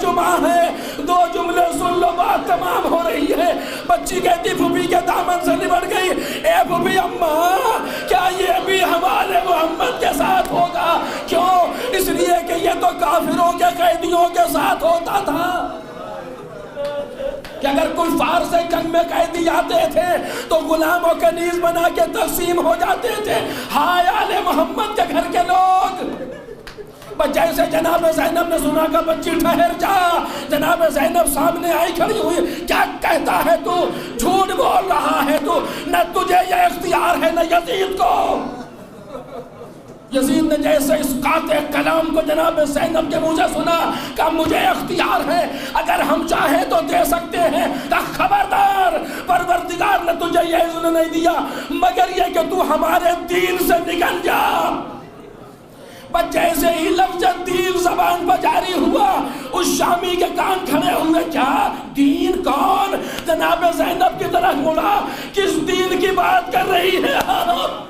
[SPEAKER 1] جمعہ ہے. دو جملے سن لو، بات تمام ہو رہی ہے. بچی کہتی پھوپھی کے دامن سے لپٹ گئی. اے پھوپھی اماں کیا یہ بھی ہمارے محمد کے ساتھ ہوگا؟ کیوں؟ اس لیے کہ یہ تو کافروں کے قیدیوں کے ساتھ ہوتا تھا کہ اگر کوئی فارس جنگ میں قیدی آتے تھے تو غلاموں کے نیز بنا کے تقسیم ہو جاتے تھے. ہائے آل محمد کے گھر کے لوگ. جیسے جناب زینب نے سنا کہ بچی ٹھہر جا، جناب زینب سامنے آئی کھڑی ہوئی. کیا کہتا ہے تو؟ جھوٹ بول رہا ہے تو، نہ تجھے یہ اختیار ہے نہ یزید کو. یزید نے جیسے اس قاطع کلام کو جناب زینب کے منہ سے سنا کہ مجھے اختیار ہے، اگر ہم چاہیں تو دے سکتے ہیں. خبردار، پروردگار نے تجھے یہ اذن نہیں دیا مگر یہ کہ تو ہمارے دین سے نکل جا. بس جیسے ہی لفظ دین زبان پر جاری ہوا، اس شامی کے کان کھڑے ہوئے. کیا دین؟ کون؟ جناب زینب کی طرف مڑا. کس دین کی بات کر رہی ہے آپ؟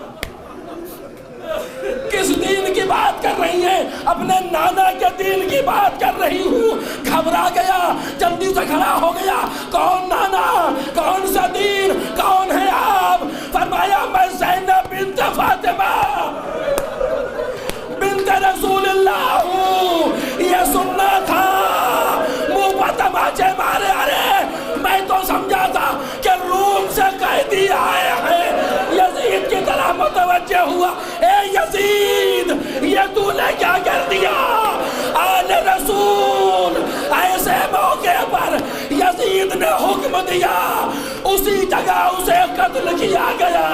[SPEAKER 1] کس دین کی بات کر رہی ہیں؟ اپنے نانا کے دین کی بات کر رہی ہوں. گھبرا گیا، جلدی سے کھڑا ہو گیا. کون نانا؟ کون سا دین؟ کون ہے آپ؟ فرمایا میں زینب بنت فاطمہ بنت رسول اللہ ہوں. یہ سننا تھا، منہ پر تماچے مارے. ارے میں تو سمجھا تھا کہ روم سے قیدی آئے ہیں. یزید کی طرح متوجہ ہوا. اے یزید یہ تو نے کیا کر دیا؟ آل رسول ایسے موقع پر یزید نے حکم دیا، اسی جگہ اسے قتل کیا گیا.